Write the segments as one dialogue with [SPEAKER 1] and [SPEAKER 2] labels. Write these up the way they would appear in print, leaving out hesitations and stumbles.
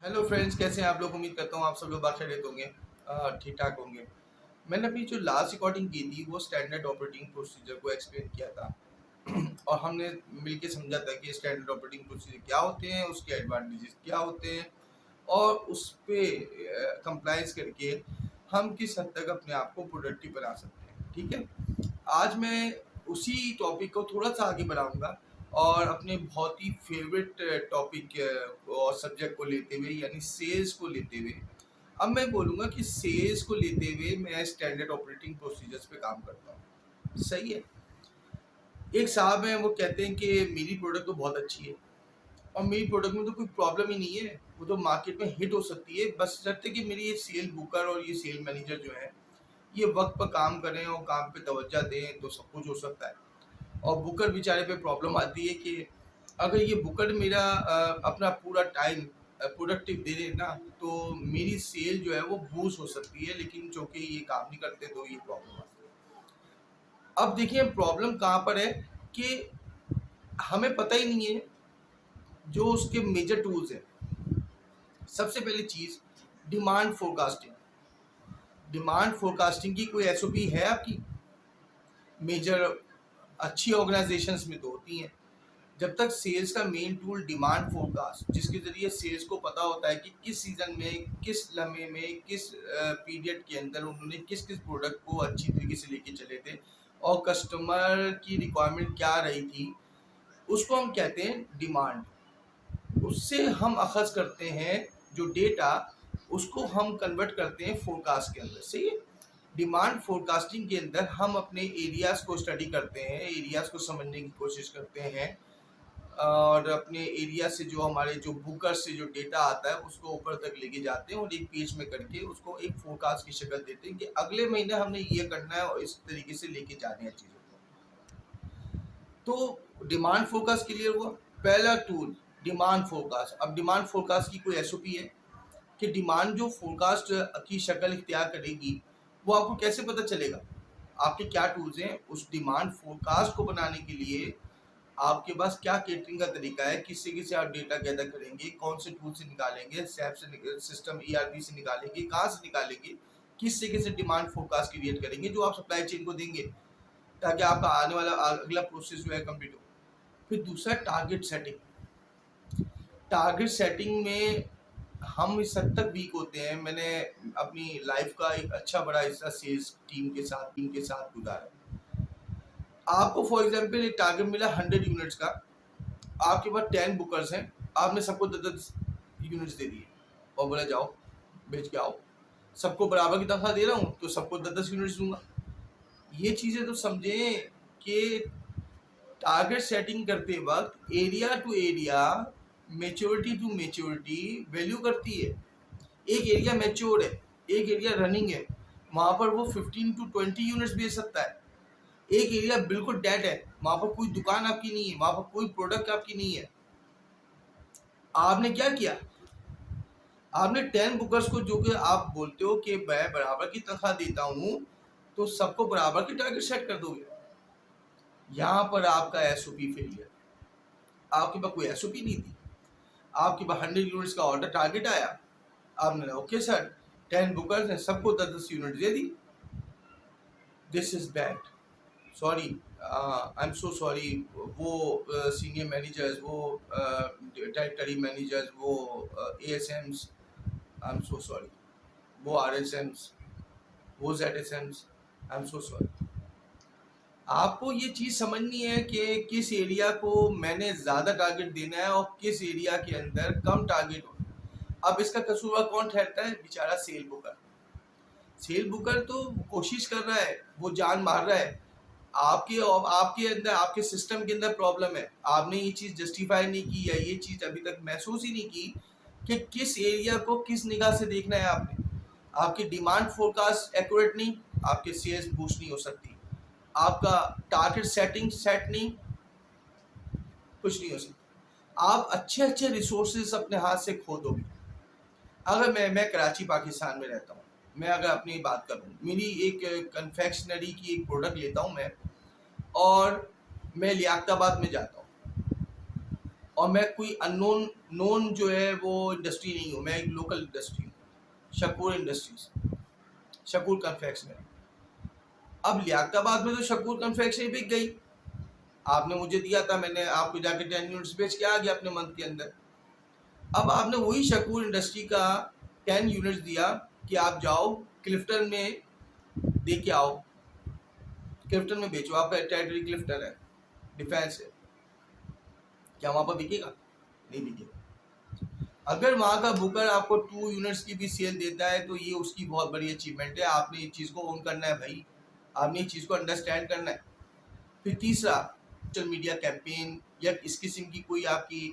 [SPEAKER 1] Hello friends, कैसे हैं आप लोग। उम्मीद करता हूँ आप सब लोग बाखैरियत होंगे, ठीक ठाक होंगे। मैंने अभी जो लास्ट रिकॉर्डिंग की थी वो स्टैंडर्ड ऑपरेटिंग प्रोसीजर को एक्सप्लेन किया था और हमने मिलके समझा था कि स्टैंडर्ड ऑपरेटिंग प्रोसीजर क्या होते हैं, उसके एडवांटेजेस क्या होते हैं और उस पे कंप्लाइंस करके हम किस हद तक अपने आप को प्रोडक्टिव बना सकते हैं। ठीक है, आज मैं उसी टॉपिक को थोड़ा सा आगे बढ़ाऊंगा और अपने बहुत ही फेवरेट टॉपिक और सब्जेक्ट को लेते हुए यानी सेल्स को लेते हुए अब मैं बोलूँगा कि सेल्स को लेते हुए मैं स्टैंडर्ड ऑपरेटिंग प्रोसीजर्स पे काम करता हूँ। सही है। एक साहब हैं, वो कहते हैं कि मेरी प्रोडक्ट तो बहुत अच्छी है और मेरी प्रोडक्ट में तो कोई प्रॉब्लम ही नहीं है, वो तो मार्केट में हिट हो सकती है, बस शर्त कि मेरी ये सेल बुकर और ये सेल मैनेजर जो है ये वक्त पर काम करें और काम पे तवज्जो दें तो सब कुछ हो सकता है। और बुकर बेचारे पे प्रॉब्लम आती है कि अगर ये बुकर मेरा अपना पूरा टाइम प्रोडक्टिव दे दे ना तो मेरी सेल जो है वो बूस्ट हो सकती है, लेकिन चूंकि ये काम नहीं करते तो ये प्रॉब्लम आती है। अब देखिए प्रॉब्लम कहाँ पर है कि हमें पता ही नहीं है जो उसके मेजर टूल्स हैं। सबसे पहली चीज, डिमांड फोरकास्टिंग। डिमांड फोरकास्टिंग की कोई एसओपी है आपकी? मेजर अच्छी ऑर्गेनाइजेशंस में तो होती हैं। जब तक सेल्स का मेन टूल डिमांड फोरकास्ट, जिसके जरिए सेल्स को पता होता है कि किस सीजन में, किस लम्हे में, किस पीरियड के अंदर उन्होंने किस किस प्रोडक्ट को अच्छी तरीके से लेके चले थे और कस्टमर की रिक्वायरमेंट क्या रही थी, उसको हम कहते हैं डिमांड। उससे हम अखज़ करते हैं जो डेटा, उसको हम कन्वर्ट करते हैं फोरकास्ट के अंदर। सही है। डिमांड फोरकास्टिंग के अंदर हम अपने एरियाज़ को स्टडी करते हैं, एरियाज़ को समझने की कोशिश करते हैं और अपने एरिया से जो हमारे जो बुकर से जो डेटा आता है उसको ऊपर तक लेके जाते हैं और एक पेज में करके उसको एक फोरकास्ट की शक्ल देते हैं कि अगले महीने हमने ये करना है और इस तरीके से लेके जाने हैं चीज़ों को। तो डिमांड फोरकास्ट क्लियर हुआ। पहला टूल डिमांड फोरकास्ट। अब डिमांड फोरकास्ट की कोई एसओपी है कि डिमांड जो फोरकास्ट की शक्ल इख्तियार करेगी वो आपको कैसे पता चलेगा? आपके क्या टूल्स हैं उस डिमांड फोरकास्ट को बनाने के लिए? आपके पास क्या केटरिंग का तरीका है, किससे किससे आप डेटा गैदर करेंगे, कौन से टूल से निकालेंगे, सैप से, सिस्टम ईआरपी से निकालेंगे, कहाँ से निकालेंगे, किस तरीके से डिमांड फोरकास्ट क्रिएट करेंगे जो आप सप्लाई चेन को देंगे ताकि आपका आने वाला अगला प्रोसेस जो है कंप्लीट हो। फिर दूसरा टारगेट सेटिंग। टारगेट सेटिंग में हम इस हद तक वीक होते हैं। मैंने अपनी लाइफ का एक अच्छा बड़ा हिस्सा सेल्स टीम के साथ गुजारा। आपको फॉर एग्जांपल एक टारगेट मिला 100 यूनिट्स का, आपके पास 10 बुकर्स हैं, आपने सबको 10 10 यूनिट्स दे दिए और बोला जाओ बेच के आओ। सबको बराबर की तनख्वाह दे रहा हूँ तो सबको 10 10 यूनिट्स दूंगा। ये चीज़ें तो समझें कि टारगेट सेटिंग करते वक्त area to area, maturity to maturity value करती है। एक एरिया मेच्योर है, एक एरिया रनिंग है, वहाँ पर वो 15 to 20 यूनिट्स बेच सकता है। एक एरिया बिल्कुल डेड है, वहाँ पर कोई दुकान आपकी नहीं है, वहाँ पर कोई प्रोडक्ट आपकी नहीं है। आपने क्या किया? आपने 10 बुकर्स को, जो कि आप बोलते हो कि मैं बराबर की तनख्वाह देता हूँ, तो सबको बराबर की टारगेट सेट कर दोगे। यहाँ पर आपका एसओपी फेलियर। आपके पास कोई एसओपी नहीं थी। आपके पास 100 यूनिट्स का ऑर्डर टारगेट आया, आपने ओके सर 10 बुकर्स हैं, सबको 10 10 unit they the. This is bad, sorry, I am so sorry. वो सीनियर मैनेजर्स, वो टेरिटरी मैनेजर्स, वो एएसएम्स, आई एम सो सॉरी, वो आरएसएम्स, वो जेडएसएम्स, आई एम सो सॉरी। आपको ये चीज़ समझनी है कि किस एरिया को मैंने ज़्यादा टारगेट देना है और किस एरिया के अंदर कम टारगेट हो। अब इसका कसूरवार कौन ठहरता है? बेचारा सेल बुकर। सेल बुकर तो कोशिश कर रहा है, वो जान मार रहा है। आपके अंदर, आपके सिस्टम के अंदर प्रॉब्लम है। आपने ये चीज़ जस्टिफाई नहीं की या ये चीज़ अभी तक महसूस ही नहीं की कि किस एरिया को किस निगाह से देखना है आपने। आपकी डिमांड फोरकास्ट एक्यूरेट नहीं, आपके सेल्स बूस्ट नहीं हो सकती। आपका टारगेट सेटिंग सेट नहीं, कुछ नहीं हो सकता। आप अच्छे अच्छे रिसोर्सेज अपने हाथ से खो दोगे। अगर मैं कराची पाकिस्तान में रहता हूँ, मैं अगर अपनी बात करूँ, मेरी एक कन्फेक्शनरी की एक प्रोडक्ट लेता हूँ मैं, और मैं लियाकताबाद में जाता हूँ और मैं कोई अननोन नोन जो है वो इंडस्ट्री नहीं हूँ, मैं एक लोकल इंडस्ट्री हूँ, शकूर इंडस्ट्रीज, शकूर कन्फेक्शनरी। अब लियाकताबाद में तो शकूर कन्फेक्शनरी बिक गई, आपने मुझे दिया था, मैंने आपको जाके 10 यूनिट्स बेच के आ गया अपने मंथ के अंदर। अब आपने वही शकूर इंडस्ट्री का 10 यूनिट्स दिया कि आप जाओ क्लिफ्टन में दे के आओ, क्लिफ्टन में बेचो, आपका टेरिटरी क्लिफ्टन है, डिफेंस है, क्या वहां पर बिकेगा? नहीं बिकेगा। अगर वहां का बुकर आपको 2 यूनिट्स की भी सेल देता है तो ये उसकी बहुत बड़ी अचीवमेंट है, आपने ये चीज़ को ओन करना है भाई, आपने ये चीज़ को अंडरस्टैंड करना है। फिर तीसरा, सोशल मीडिया कैंपेन या इस किस्म की कोई आपकी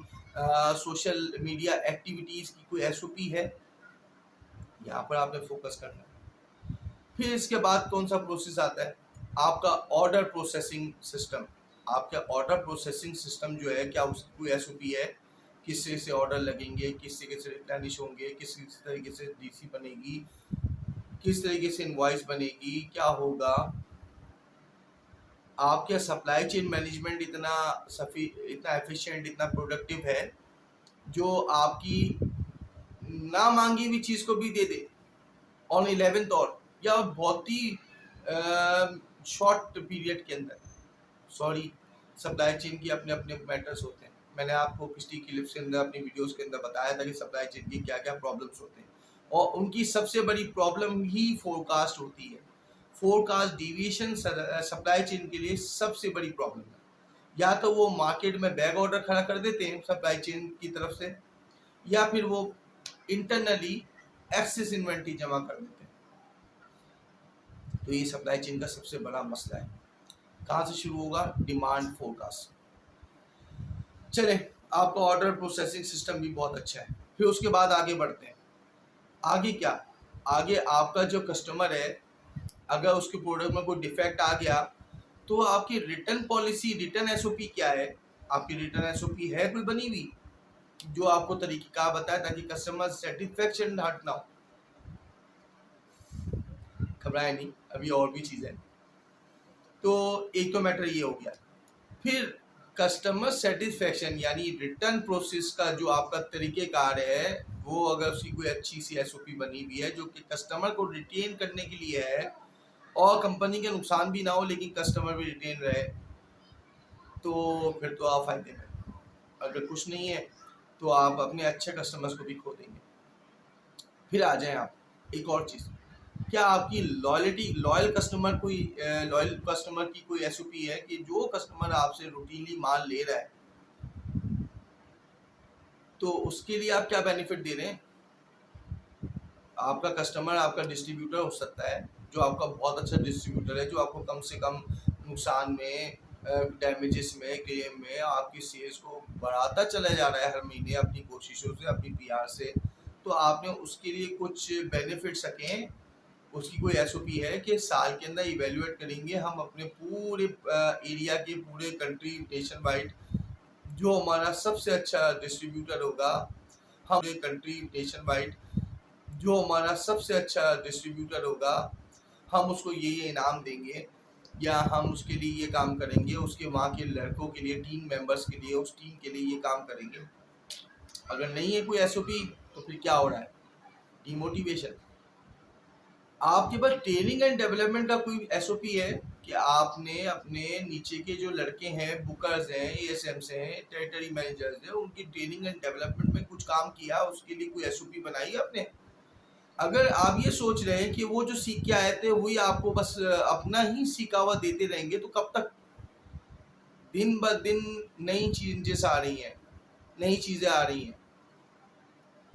[SPEAKER 1] सोशल मीडिया एक्टिविटीज़ की कोई एसओपी है, यहाँ पर आपने फोकस करना है। फिर इसके बाद कौन सा प्रोसेस आता है? आपका ऑर्डर प्रोसेसिंग सिस्टम। आपका ऑर्डर प्रोसेसिंग सिस्टम जो है, क्या उसकी कोई एसओपी है? किस तरह से ऑर्डर लगेंगे, किस तरीके से रिप्लेनिश होंगे, किस तरीके से डीसी बनेगी, किस तरीके से इनवॉइस बनेगी, क्या होगा? आपका सप्लाई चेन मैनेजमेंट इतना एफिशिएंट, इतना प्रोडक्टिव है जो आपकी ना मांगी हुई चीज़ को भी दे दे ऑन 11th और या बहुत ही शॉर्ट पीरियड के अंदर। सॉरी, सप्लाई चेन की अपने अपने मैटर्स होते हैं, मैंने आपको पिछली क्लिप्स के अंदर, अपनी वीडियोस के अंदर बताया था कि सप्लाई चेन की क्या क्या प्रॉब्लम्स होते हैं, और उनकी सबसे बड़ी प्रॉब्लम ही फोरकास्ट होती है। फोरकास्ट डिविएशन सप्लाई चेन के लिए सबसे बड़ी प्रॉब्लम है। या तो वो मार्केट में बैग ऑर्डर खड़ा कर देते हैं सप्लाई चेन की तरफ से, या फिर वो इंटरनली एक्सेस इन्वेंट्री जमा कर देते हैं। तो ये सप्लाई चेन का सबसे बड़ा मसला है। कहाँ से शुरू होगा? Demand forecast. चले, आपका ऑर्डर प्रोसेसिंग सिस्टम भी बहुत अच्छा है। फिर उसके बाद आगे बढ़ते हैं। आगे क्या? आगे आपका जो कस्टमर है, अगर उसके प्रोडक्ट में कोई डिफेक्ट आ गया तो आपकी रिटर्न पॉलिसी, रिटर्न एसओपी क्या है? आपकी रिटर्न एसओपी है कोई बनी हुई जो आपको तरीका बताए ताकि कस्टमर सेटिस्फेक्शन हट ना हो? घबराए नहीं, अभी और भी चीज़ें। तो एक तो मैटर ये हो गया। फिर कस्टमर सेटिस्फेक्शन यानी रिटर्न प्रोसेस का जो आपका तरीक़ेकार है, वो अगर उसकी कोई अच्छी सी एसओपी बनी हुई है जो कि कस्टमर को रिटेन करने के लिए है और कंपनी के नुकसान भी ना हो लेकिन कस्टमर भी रिटेन रहे, तो फिर तो आप फायदे में। अगर कुछ नहीं है तो आप अपने अच्छे कस्टमर्स को भी खो देंगे। फिर आ जाएं आप, एक और चीज़, क्या आपकी लॉयल कस्टमर की कोई एसओपी है कि जो कस्टमर आपसे रूटीनली माल ले रहा है तो उसके लिए आप क्या बेनिफिट दे रहे हैं? आपका कस्टमर आपका डिस्ट्रीब्यूटर हो सकता है, जो आपका बहुत अच्छा डिस्ट्रीब्यूटर है, जो आपको कम से कम नुकसान में, डैमेजेस में, क्लेम में आपकी सेल्स को बढ़ाता चला जा रहा है हर महीने अपनी कोशिशों से, अपनी पीआर से। तो आपने उसके लिए कुछ बेनिफिट सकें, उसकी कोई एसओपी है कि साल के अंदर इवेल्युएट करेंगे हम अपने पूरे एरिया के, पूरे कंट्री नेशन वाइड, जो हमारा सबसे अच्छा डिस्ट्रीब्यूटर होगा, हम पूरे कंट्री नेशन वाइड जो हमारा सबसे अच्छा डिस्ट्रीब्यूटर होगा, हम उसको ये इनाम देंगे, या हम उसके लिए ये काम करेंगे, उसके वहाँ के लड़कों के लिए, टीम मेंबर्स के लिए, उस टीम के लिए ये काम करेंगे। अगर नहीं है कोई एसओपी तो फिर क्या हो रहा है? डिमोटिवेशन। आपके पास ट्रेनिंग एंड डेवलपमेंट का कोई एसओपी है कि आपने अपने नीचे के जो लड़के हैं, बुकर्स हैं, एएसएम्स हैं, टेरिटरी मैनेजर्स हैं, उनकी ट्रेनिंग एंड डेवलपमेंट में कुछ काम किया, उसके लिए कोई एसओपी बनाई है आपने? अगर आप ये सोच रहे हैं कि वो जो सीख के आए थे वही आपको बस अपना ही सीखा हुआ देते रहेंगे तो कब तक? दिन ब दिन नई चेंजेस आ रही हैं, नई चीज़ें आ रही हैं,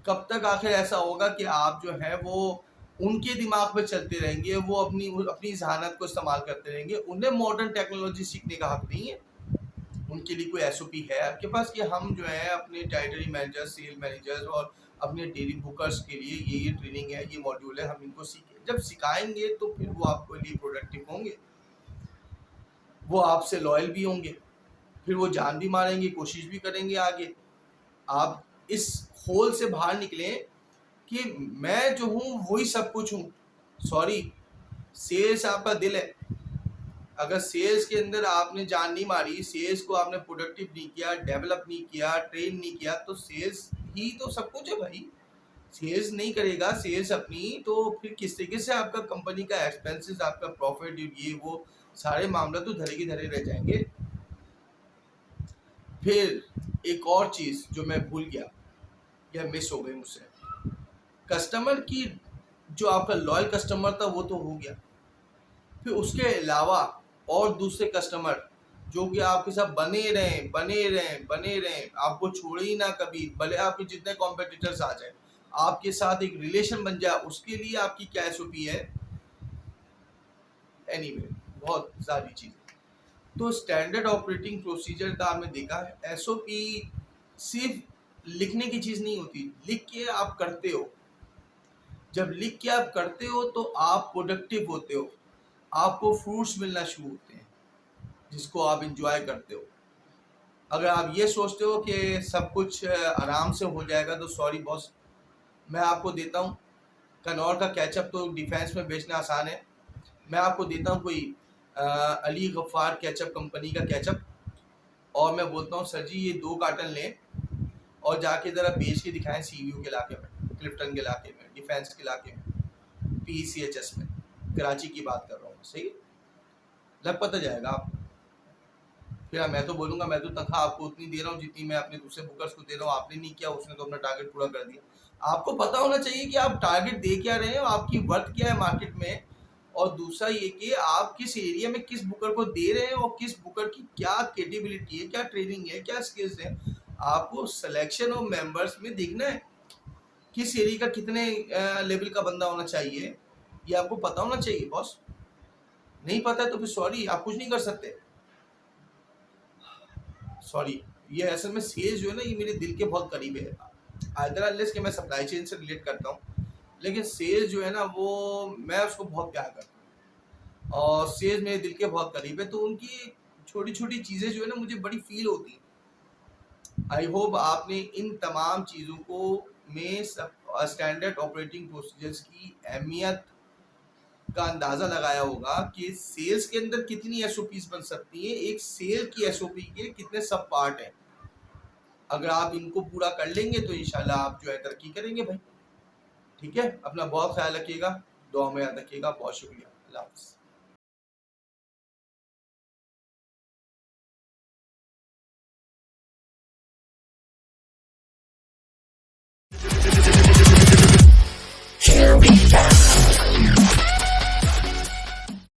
[SPEAKER 1] कब तक आखिर ऐसा होगा कि आप जो है वो उनके दिमाग पे चलते रहेंगे, वो अपनी जहानत को इस्तेमाल करते रहेंगे, उन्हें मॉडर्न टेक्नोलॉजी सीखने का हक नहीं है? उनके लिए कोई एसओपी है आपके पास कि हम जो है अपने टेरिटरी मैनेजर्स, सेल मैनेजर्स और अपने डेली बुकर्स के लिए ये ट्रेनिंग है, ये मॉड्यूल है, हम इनको सीखें? जब सिखाएंगे तो फिर वो आपके लिए प्रोडक्टिव होंगे, वो आपसे लॉयल भी होंगे, फिर वो जान भी मारेंगे, कोशिश भी करेंगे आगे। आप इस होल से बाहर निकलें कि मैं जो हूँ वही सब कुछ हूँ। सॉरी, सेल्स आपका दिल है, अगर सेल्स के अंदर आपने जान नहीं मारी, सेल्स को आपने प्रोडक्टिव नहीं किया, डेवलप नहीं किया, ट्रेन नहीं किया, तो सेल्स ही तो सब कुछ है भाई। सेल्स नहीं करेगा सेल्स अपनी, तो फिर किस तरीके से आपका कंपनी का एक्सपेंसेस, आपका प्रॉफिट, ये वो सारे मामला तो धरे के धरे रह जाएंगे। फिर एक और चीज जो मैं भूल गया या मिस हो गई मुझसे, कस्टमर की, जो आपका लॉयल कस्टमर था वो तो हो गया, फिर उसके अलावा और दूसरे कस्टमर जो कि आपके साथ बने रहें बने रहें बने रहें, आपको छोड़े ही ना कभी, भले आपके जितने कॉम्पिटिटर्स आ जाए, आपके साथ एक रिलेशन बन जाए, उसके लिए आपकी क्या एसओपी है। एनीवे बहुत सारी चीज़ें। तो स्टैंडर्ड ऑपरेटिंग प्रोसीजर का आपने देखा है, एसओपी सिर्फ लिखने की चीज़ नहीं होती, लिख के आप करते हो। जब लिख के आप करते हो तो आप प्रोडक्टिव होते हो, आपको फ्रूट्स मिलना शुरू होते हैं जिसको आप इंजॉय करते हो। अगर आप ये सोचते हो कि सब कुछ आराम से हो जाएगा, तो सॉरी बॉस, मैं आपको देता हूँ कनौर का केचप, तो डिफेंस में बेचना आसान है। मैं आपको देता हूँ कोई अली गफ्फार केचप कंपनी का केचप, और मैं बोलता हूँ सर जी ये 2 कार्टन लें और जाके ज़रा बेच के दिखाएं सीवीयू के इलाके में, क्लिफ्टन के इलाके में, डिफेंस के इलाके में, पीसीएचएस में, कराची की बात कर रहा हूँ, सही है? लग पता जाएगा आपको। फिर मैं तो बोलूँगा मैं तो तनख्वाह आपको उतनी दे रहा हूँ जितनी मैं अपने दूसरे बुकर्स को दे रहा हूँ, आपने नहीं किया, उसने तो अपना टारगेट पूरा कर दिया। आपको पता होना चाहिए कि आप टारगेट दे क्या रहे हैं, आपकी वर्थ क्या है मार्केट में, और दूसरा ये कि आप किस एरिया में किस बुकर को दे रहे हैं और किस बुकर की क्या कैपेबिलिटी है, क्या ट्रेनिंग है, क्या स्किल्स है। आपको सिलेक्शन ऑफ मेंबर्स में देखना है किस एरिया का कितने लेवल का बंदा होना चाहिए, ये आपको पता होना चाहिए बॉस। नहीं पता है तो फिर सॉरी, आप कुछ नहीं कर सकते। सॉरी, ये असल में सेल्स जो है ना, ये मेरे दिल के बहुत करीब है। आइदर अनलेस कि मैं सप्लाई चेन से रिलेट करता हूँ, लेकिन सेल्स जो है ना वो मैं उसको बहुत प्यार करता हूँ, और सेल्स मेरे दिल के बहुत करीब है, तो उनकी छोटी छोटी चीज़ें जो है ना मुझे बड़ी फील होती हैं। आई होप आपने इन तमाम चीज़ों को में स्टैंडर्ड ऑपरेटिंग प्रोसीजर्स की अहमियत का अंदाज़ा लगाया होगा कि सेल्स के अंदर कितनी एसओपीज बन सकती है, एक सेल की एसओपी के कितने सब पार्ट हैं। अगर आप इनको पूरा कर लेंगे तो इंशाल्लाह आप जो है तरक्की करेंगे भाई। ठीक है, अपना बहुत ख्याल रखिएगा, दुआ में याद रखिएगा। बहुत शुक्रिया, अल्लाह हाफ़िज़।